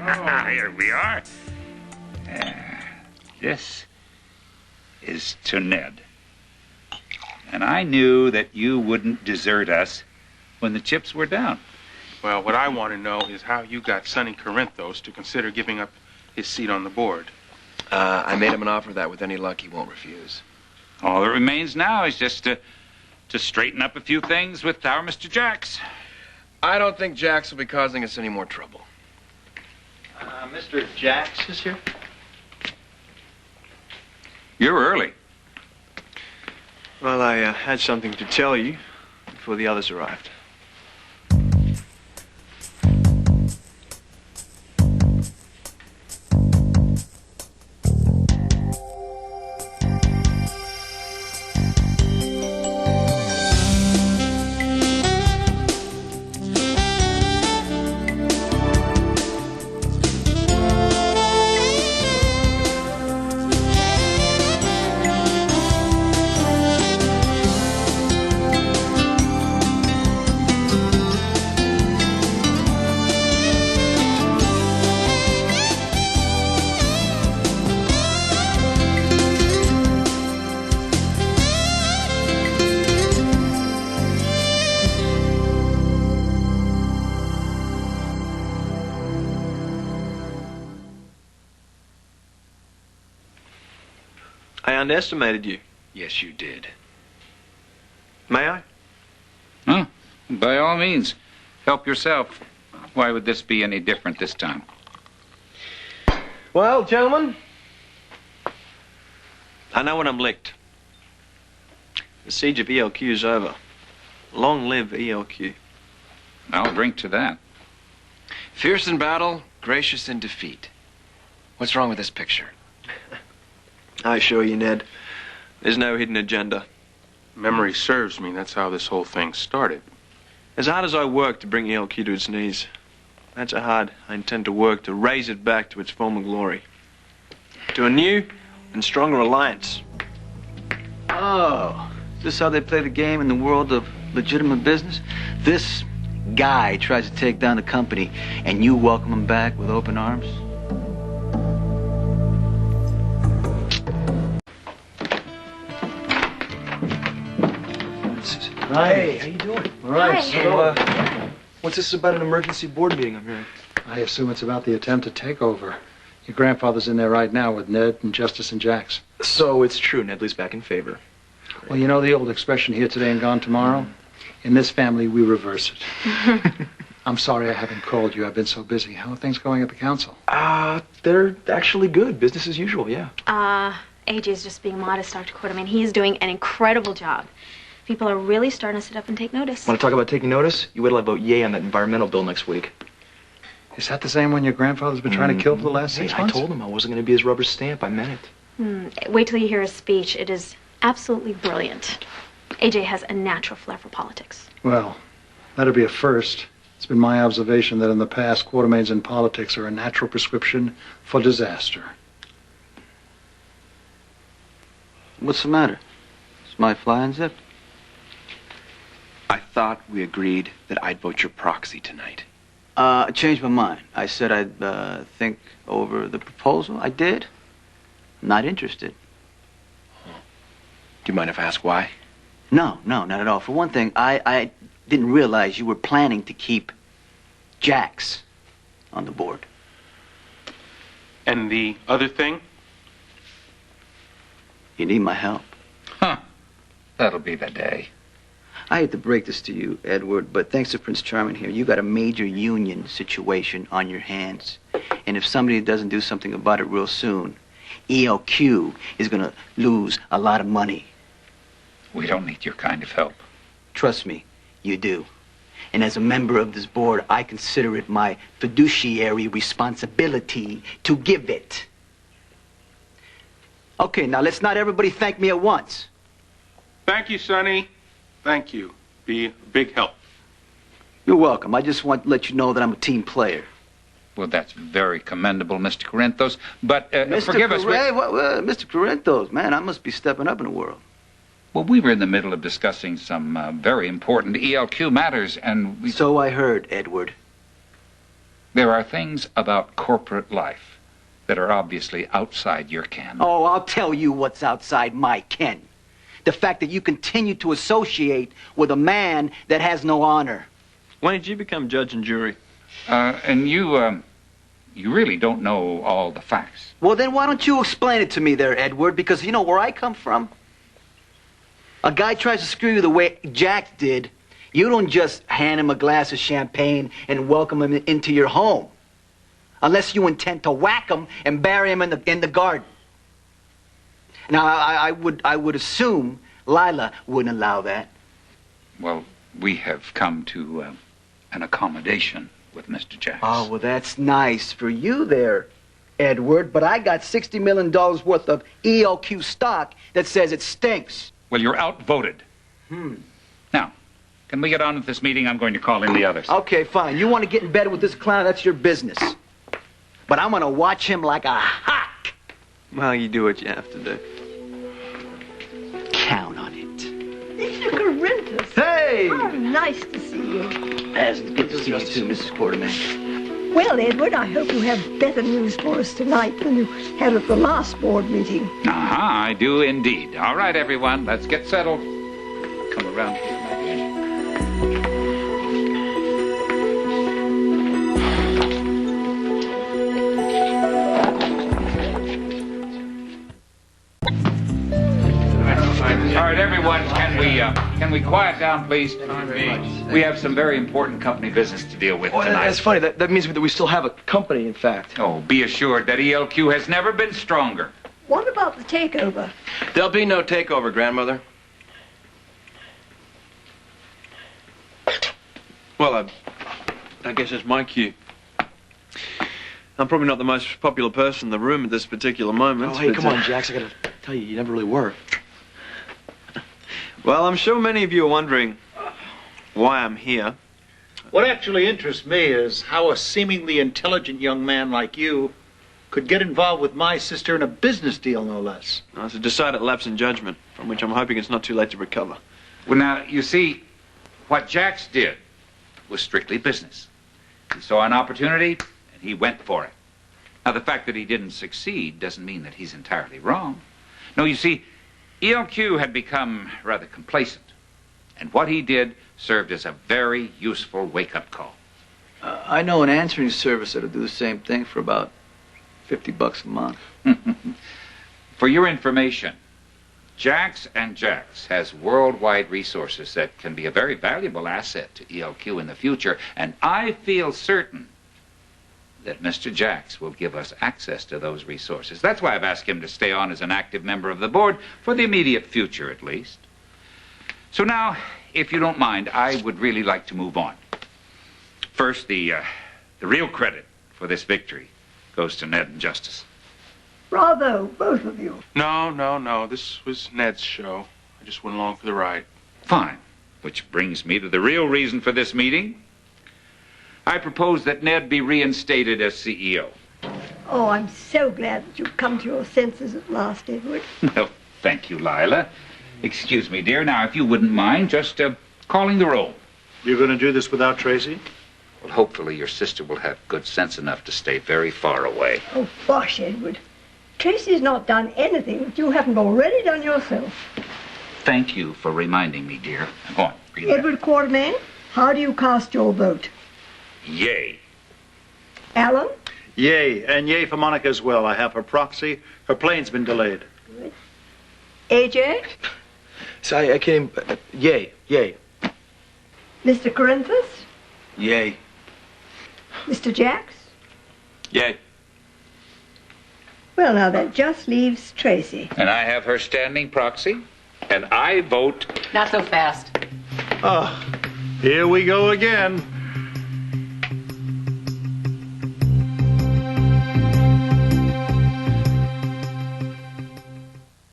Here we are. This is to Ned. And I knew that you wouldn't desert us when the chips were down. Well, what I want to know is how you got Sonny Corinthos to consider giving up his seat on the board. I made him an offer that with any luck he won't refuse. All that remains now is just to straighten up a few things with our Mr. Jax. I don't think Jax will be causing us any more trouble. Mr. Jax is here? You're early. Well, I had something to tell you before the others arrived. I underestimated you. Yes, you did. May I? Huh? By all means, help yourself. Why would this be any different this time? Well, gentlemen, I know when I'm licked. The siege of ELQ is over. Long live ELQ. I'll drink to that. Fierce in battle, gracious in defeat. What's wrong with this picture? I assure you, Ned, there's no hidden agenda. Memory serves me, that's how this whole thing started. As hard as I work to bring ELQ to its knees, that's how hard I intend to work to raise it back to its former glory. To a new and stronger alliance. Oh, is this how they play the game in the world of legitimate business? This guy tries to take down the company, and you welcome him back with open arms? Hey, how you doing? All right, Hi. so, what's this about an emergency board meeting I'm hearing? I assume it's about the attempted takeover. Your grandfather's in there right now with Ned and Justice and Jax. So it's true, Nedley's back in favor. Well, you know the old expression, here today and gone tomorrow? In this family, we reverse it. I'm sorry I haven't called you. I've been so busy. How are things going at the council? They're actually good. Business as usual, yeah. AJ's just being modest, Dr. Quartermaine. He's doing an incredible job. People are really starting to sit up and take notice. Want to talk about taking notice? You wait till I vote yay on that environmental bill next week. Is that the same one your grandfather's been trying to kill for the last 6 months? I told him I wasn't going to be his rubber stamp. I meant it. Wait till you hear his speech. It is absolutely brilliant. AJ has a natural flair for politics. Well, that'll be a first. It's been my observation that in the past, Quartermaines in politics are a natural prescription for disaster. What's the matter? Is my fly unzipped? I thought we agreed that I'd vote your proxy tonight. I changed my mind. I said I'd think over the proposal. I did. Not interested. Do you mind if I ask why? No, not at all. For one thing, I didn't realize you were planning to keep Jax on the board. And the other thing? You need my help. Huh. That'll be the day. I hate to break this to you, Edward, but thanks to Prince Charming here, you got a major union situation on your hands. And if somebody doesn't do something about it real soon, ELQ is going to lose a lot of money. We don't need your kind of help. Trust me, you do. And as a member of this board, I consider it my fiduciary responsibility to give it. Okay, now let's not everybody thank me at once. Thank you, Sonny. Thank you. Be a big help. You're welcome. I just want to let you know that I'm a team player. Well, that's very commendable, Mr. Corinthos. But Mr. forgive us. Mr. Corinthos, man, I must be stepping up in the world. Well, we were in the middle of discussing some very important ELQ matters, and we... So I heard, Edward. There are things about corporate life that are obviously outside your ken. Oh, I'll tell you what's outside my ken. The fact that you continue to associate with a man that has no honor. When did you become judge and jury? And you really don't know all the facts. Well, then why don't you explain it to me there, Edward? Because you know where I come from? A guy tries to screw you the way Jax did. You don't just hand him a glass of champagne and welcome him into your home. Unless you intend to whack him and bury him in the garden. Now, I would assume Lila wouldn't allow that. Well, we have come to an accommodation with Mr. Jax. Oh, well, that's nice for you there, Edward. But I got $60 million worth of ELQ stock that says it stinks. Well, you're outvoted. Now, can we get on with this meeting? I'm going to call in the others. Okay, fine. You want to get in bed with this clown, that's your business. But I'm going to watch him like a hawk. Well, you do what you have to do. Count on it. Mr. Corinthus. Hey! How nice to see you. Good to see you too, Mrs. Quartermaine. Well, Edward, I hope you have better news for us tonight than you had at the last board meeting. I do indeed. All right, everyone, let's get settled. Come around here, my dear. All right, everyone, can we quiet down, please? We have some very important company business to deal with tonight. That's funny. That means that we still have a company, in fact. Oh, be assured that ELQ has never been stronger. What about the takeover? There'll be no takeover, Grandmother. Well, I guess it's my cue. I'm probably not the most popular person in the room at this particular moment. Oh, hey, but, come on, Jax. I gotta tell you, you never really were. Well, I'm sure many of you are wondering why I'm here. What actually interests me is how a seemingly intelligent young man like you could get involved with my sister in a business deal, no less. Now, it's a decided lapse in judgment, from which I'm hoping it's not too late to recover. Well, now, you see, what Jax did was strictly business. He saw an opportunity, and he went for it. Now, the fact that he didn't succeed doesn't mean that he's entirely wrong. No, you see, ELQ had become rather complacent, and what he did served as a very useful wake-up call. I know an answering service that'll do the same thing for about $50 a month. For your information, Jax and Jax has worldwide resources that can be a very valuable asset to ELQ in the future, and I feel certain that Mr. Jax will give us access to those resources. That's why I've asked him to stay on as an active member of the board, for the immediate future at least. So now, if you don't mind, I would really like to move on. First, the real credit for this victory goes to Ned and Justice. Bravo, both of you. No. This was Ned's show. I just went along for the ride. Fine. Which brings me to the real reason for this meeting. I propose that Ned be reinstated as CEO. Oh, I'm so glad that you've come to your senses at last, Edward. Well, thank you, Lila. Excuse me, dear. Now, if you wouldn't mind, just calling the roll. You're going to do this without Tracy? Well, hopefully your sister will have good sense enough to stay very far away. Oh, bosh, Edward. Tracy's not done anything that you haven't already done yourself. Thank you for reminding me, dear. Go on. Read that. Edward Quartermaine, how do you cast your vote? Yay. Alan? Yay, and yay for Monica as well. I have her proxy. Her plane's been delayed. Good. AJ? So I came... yay. Mr. Corinthus? Yay. Mr. Jax? Yay. Well, now that just leaves Tracy. And I have her standing proxy, and I vote... Not so fast. Oh, here we go again.